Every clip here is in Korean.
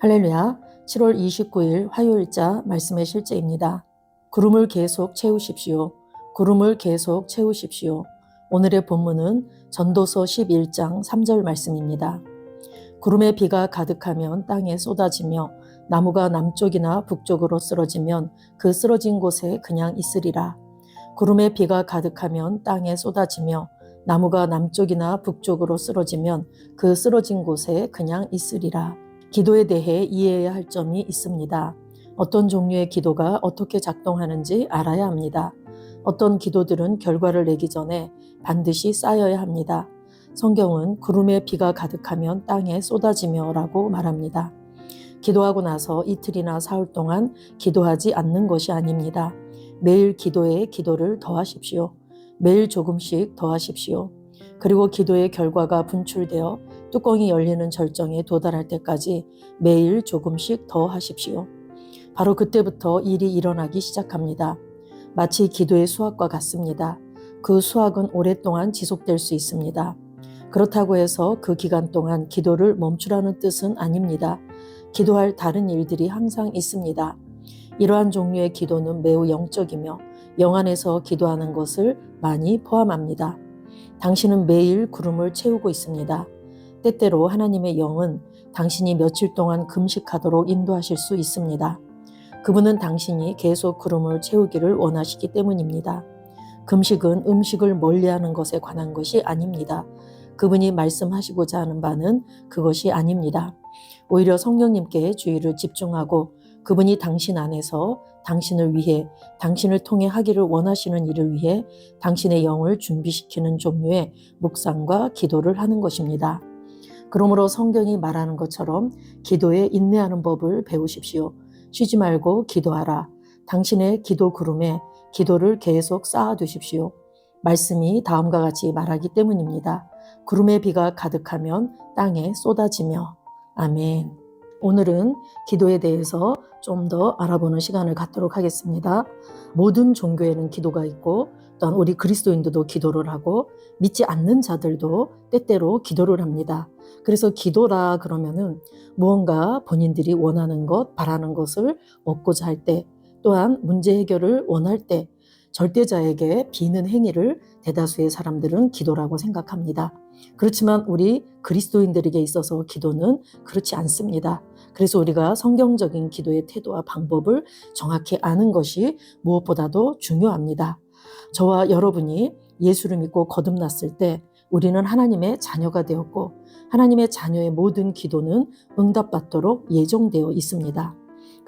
할렐루야. 7월 29일 화요일자 말씀의 실제입니다. 구름을 계속 채우십시오. 구름을 계속 채우십시오. 오늘의 본문은 전도서 11장 3절 말씀입니다. 구름에 비가 가득하면 땅에 쏟아지며 나무가 남쪽이나 북쪽으로 쓰러지면 그 쓰러진 곳에 그냥 있으리라. 구름에 비가 가득하면 땅에 쏟아지며 나무가 남쪽이나 북쪽으로 쓰러지면 그 쓰러진 곳에 그냥 있으리라. 기도에 대해 이해해야 할 점이 있습니다. 어떤 종류의 기도가 어떻게 작동하는지 알아야 합니다. 어떤 기도들은 결과를 내기 전에 반드시 쌓여야 합니다. 성경은 구름에 비가 가득하면 땅에 쏟아지며 라고 말합니다. 기도하고 나서 이틀이나 사흘 동안 기도하지 않는 것이 아닙니다. 매일 기도에 기도를 더하십시오. 매일 조금씩 더하십시오. 그리고 기도의 결과가 분출되어 뚜껑이 열리는 절정에 도달할 때까지 매일 조금씩 더 하십시오. 바로 그때부터 일이 일어나기 시작합니다. 마치 기도의 수확과 같습니다. 그 수확은 오랫동안 지속될 수 있습니다. 그렇다고 해서 그 기간 동안 기도를 멈추라는 뜻은 아닙니다. 기도할 다른 일들이 항상 있습니다. 이러한 종류의 기도는 매우 영적이며 영 안에서 기도하는 것을 많이 포함합니다. 당신은 매일 구름을 채우고 있습니다. 때때로 하나님의 영은 당신이 며칠 동안 금식하도록 인도하실 수 있습니다. 그분은 당신이 계속 구름을 채우기를 원하시기 때문입니다. 금식은 음식을 멀리하는 것에 관한 것이 아닙니다. 그분이 말씀하시고자 하는 바는 그것이 아닙니다. 오히려 성령님께 주의를 집중하고 그분이 당신 안에서 당신을 위해, 당신을 통해 하기를 원하시는 일을 위해 당신의 영을 준비시키는 종류의 묵상과 기도를 하는 것입니다. 그러므로 성경이 말하는 것처럼 기도에 인내하는 법을 배우십시오. 쉬지 말고 기도하라. 당신의 기도 구름에 기도를 계속 쌓아두십시오. 말씀이 다음과 같이 말하기 때문입니다. 구름에 비가 가득하면 땅에 쏟아지며. 아멘. 오늘은 기도에 대해서 좀 더 알아보는 시간을 갖도록 하겠습니다. 모든 종교에는 기도가 있고 또한 우리 그리스도인들도 기도를 하고 믿지 않는 자들도 때때로 기도를 합니다. 그래서 기도라 그러면은 무언가 본인들이 원하는 것, 바라는 것을 얻고자 할 때, 또한 문제 해결을 원할 때 절대자에게 비는 행위를 대다수의 사람들은 기도라고 생각합니다. 그렇지만 우리 그리스도인들에게 있어서 기도는 그렇지 않습니다. 그래서 우리가 성경적인 기도의 태도와 방법을 정확히 아는 것이 무엇보다도 중요합니다. 저와 여러분이 예수를 믿고 거듭났을 때 우리는 하나님의 자녀가 되었고 하나님의 자녀의 모든 기도는 응답받도록 예정되어 있습니다.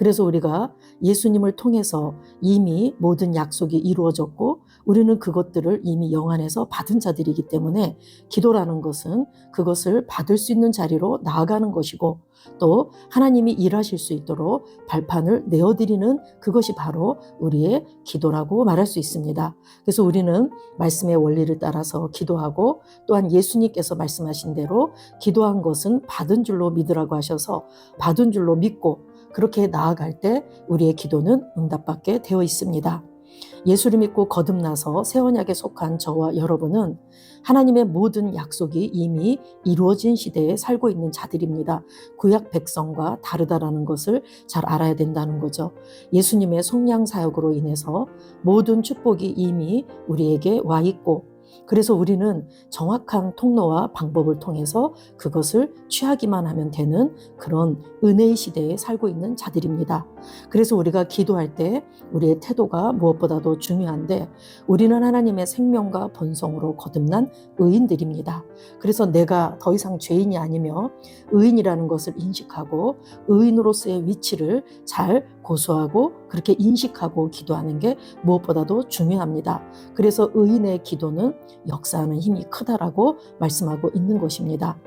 그래서 우리가 예수님을 통해서 이미 모든 약속이 이루어졌고 우리는 그것들을 이미 영 안에서 받은 자들이기 때문에 기도라는 것은 그것을 받을 수 있는 자리로 나아가는 것이고 또 하나님이 일하실 수 있도록 발판을 내어드리는 그것이 바로 우리의 기도라고 말할 수 있습니다. 그래서 우리는 말씀의 원리를 따라서 기도하고 또한 예수님께서 말씀하신 대로 기도한 것은 받은 줄로 믿으라고 하셔서 받은 줄로 믿고 그렇게 나아갈 때 우리의 기도는 응답받게 되어 있습니다. 예수를 믿고 거듭나서 새 언약에 속한 저와 여러분은 하나님의 모든 약속이 이미 이루어진 시대에 살고 있는 자들입니다. 구약 백성과 다르다라는 것을 잘 알아야 된다는 거죠. 예수님의 속량 사역으로 인해서 모든 축복이 이미 우리에게 와 있고 그래서 우리는 정확한 통로와 방법을 통해서 그것을 취하기만 하면 되는 그런 은혜의 시대에 살고 있는 자들입니다. 그래서 우리가 기도할 때 우리의 태도가 무엇보다도 중요한데 우리는 하나님의 생명과 본성으로 거듭난 의인들입니다. 그래서 내가 더 이상 죄인이 아니며 의인이라는 것을 인식하고 의인으로서의 위치를 잘 고수하고 그렇게 인식하고 기도하는 게 무엇보다도 중요합니다. 그래서 의인의 기도는 역사하는 힘이 크다라고 말씀하고 있는 것입니다.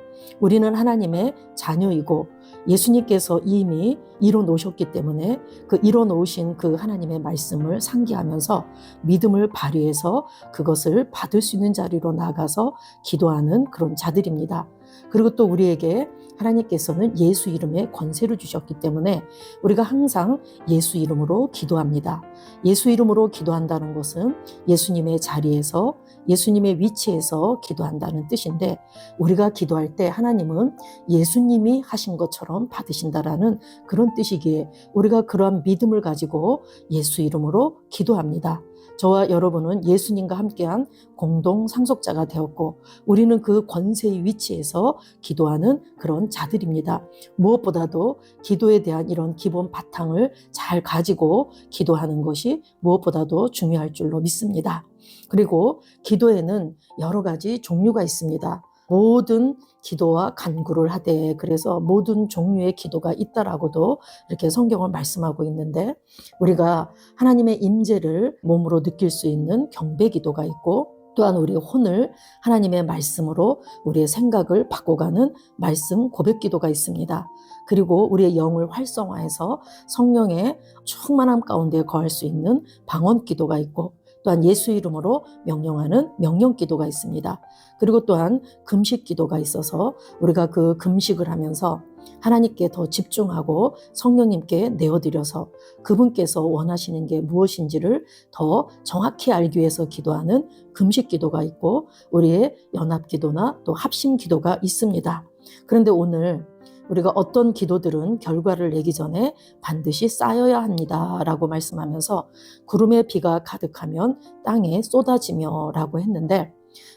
우리는 하나님의 자녀이고 예수님께서 이미 이뤄놓으셨기 때문에 그 이뤄놓으신 그 하나님의 말씀을 상기하면서 믿음을 발휘해서 그것을 받을 수 있는 자리로 나가서 기도하는 그런 자들입니다. 그리고 또 우리에게 하나님께서는 예수 이름의 권세를 주셨기 때문에 우리가 항상 예수 이름으로 기도합니다. 예수 이름으로 기도한다는 것은 예수님의 자리에서 예수님의 위치에서 기도한다는 뜻인데, 우리가 기도할 때 하나님은 예수님이 하신 것처럼 받으신다라는 그런 뜻이기에 우리가 그러한 믿음을 가지고 예수 이름으로 기도합니다. 저와 여러분은 예수님과 함께한 공동 상속자가 되었고 우리는 그 권세의 위치에서 기도하는 그런 자들입니다. 무엇보다도 기도에 대한 이런 기본 바탕을 잘 가지고 기도하는 것이 무엇보다도 중요할 줄로 믿습니다. 그리고 기도에는 여러 가지 종류가 있습니다. 모든 기도와 간구를 하되, 그래서 모든 종류의 기도가 있다라고도 이렇게 성경을 말씀하고 있는데, 우리가 하나님의 임재를 몸으로 느낄 수 있는 경배 기도가 있고, 또한 우리의 혼을 하나님의 말씀으로 우리의 생각을 바꿔가는 말씀 고백 기도가 있습니다. 그리고 우리의 영을 활성화해서 성령의 충만함 가운데 거할 수 있는 방언 기도가 있고, 또한 예수 이름으로 명령하는 명령 기도가 있습니다. 그리고 또한 금식 기도가 있어서 우리가 그 금식을 하면서 하나님께 더 집중하고 성령님께 내어드려서 그분께서 원하시는 게 무엇인지를 더 정확히 알기 위해서 기도하는 금식 기도가 있고, 우리의 연합 기도나 또 합심 기도가 있습니다. 그런데 오늘 우리가 어떤 기도들은 결과를 내기 전에 반드시 쌓여야 합니다 라고 말씀하면서 구름의 비가 가득하면 땅에 쏟아지며 라고 했는데,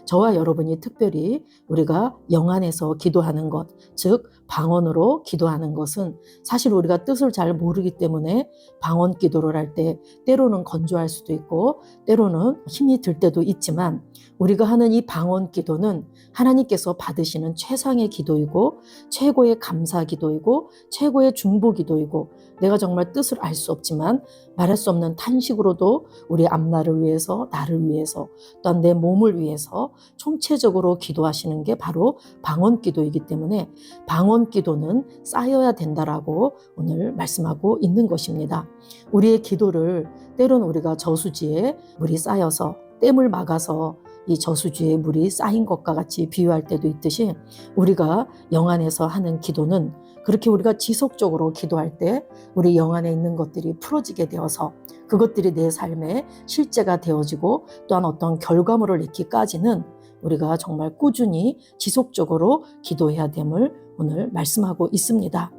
저와 여러분이 특별히 우리가 영안에서 기도하는 것, 즉 방언으로 기도하는 것은 사실 우리가 뜻을 잘 모르기 때문에 방언 기도를 할 때 때로는 건조할 수도 있고 때로는 힘이 들 때도 있지만, 우리가 하는 이 방언 기도는 하나님께서 받으시는 최상의 기도이고 최고의 감사 기도이고 최고의 중보 기도이고, 내가 정말 뜻을 알 수 없지만 말할 수 없는 탄식으로도 우리 앞날을 위해서, 나를 위해서, 또한 내 몸을 위해서 총체적으로 기도하시는 게 바로 방언 기도이기 때문에 방언 기도는 쌓여야 된다라고 오늘 말씀하고 있는 것입니다. 우리의 기도를 때로는 우리가 저수지에 물이 쌓여서 댐을 막아서 이 저수지에 물이 쌓인 것과 같이 비유할 때도 있듯이, 우리가 영안에서 하는 기도는 그렇게 우리가 지속적으로 기도할 때 우리 영안에 있는 것들이 풀어지게 되어서 그것들이 내 삶의 실제가 되어지고 또한 어떤 결과물을 내기까지는 우리가 정말 꾸준히 지속적으로 기도해야 됨을 오늘 말씀하고 있습니다.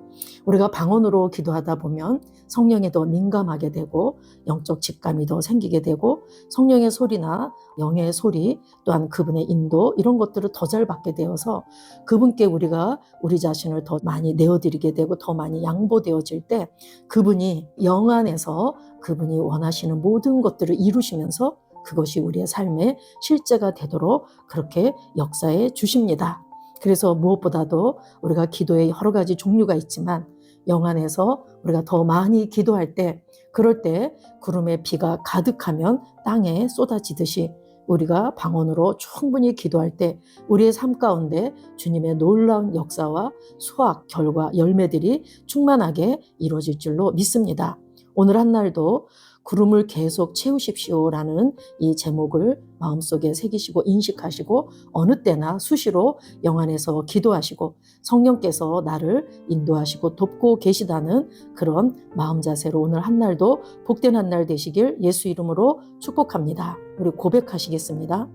우리가 방언으로 기도하다 보면 성령에 더 민감하게 되고 영적 직감이 더 생기게 되고 성령의 소리나 영의 소리, 또한 그분의 인도, 이런 것들을 더 잘 받게 되어서 그분께 우리가 우리 자신을 더 많이 내어드리게 되고 더 많이 양보되어질 때 그분이 영 안에서 그분이 원하시는 모든 것들을 이루시면서 그것이 우리의 삶의 실제가 되도록 그렇게 역사해 주십니다. 그래서 무엇보다도 우리가 기도에 여러 가지 종류가 있지만 영안에서 우리가 더 많이 기도할 때, 그럴 때 구름의 비가 가득하면 땅에 쏟아지듯이 우리가 방언으로 충분히 기도할 때 우리의 삶 가운데 주님의 놀라운 역사와 수확, 결과, 열매들이 충만하게 이루어질 줄로 믿습니다. 오늘 한 날도 구름을 계속 채우십시오라는 이 제목을 마음속에 새기시고 인식하시고 어느 때나 수시로 영안에서 기도하시고 성령께서 나를 인도하시고 돕고 계시다는 그런 마음 자세로 오늘 한 날도 복된 한 날 되시길 예수 이름으로 축복합니다. 우리 고백하시겠습니다.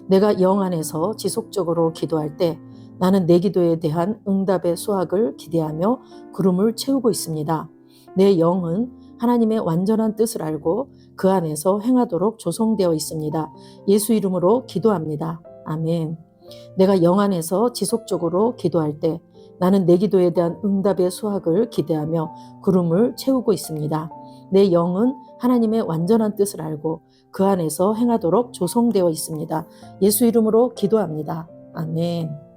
내가 영안에서 지속적으로 기도할 때 나는 내 기도에 대한 응답의 수확을 기대하며 구름을 채우고 있습니다. 내 영은 하나님의 완전한 뜻을 알고 그 안에서 행하도록 조성되어 있습니다. 예수 이름으로 기도합니다. 아멘. 내가 영 안에서 지속적으로 기도할 때 나는 내 기도에 대한 응답의 수확을 기대하며 구름을 채우고 있습니다. 내 영은 하나님의 완전한 뜻을 알고 그 안에서 행하도록 조성되어 있습니다. 예수 이름으로 기도합니다. 아멘.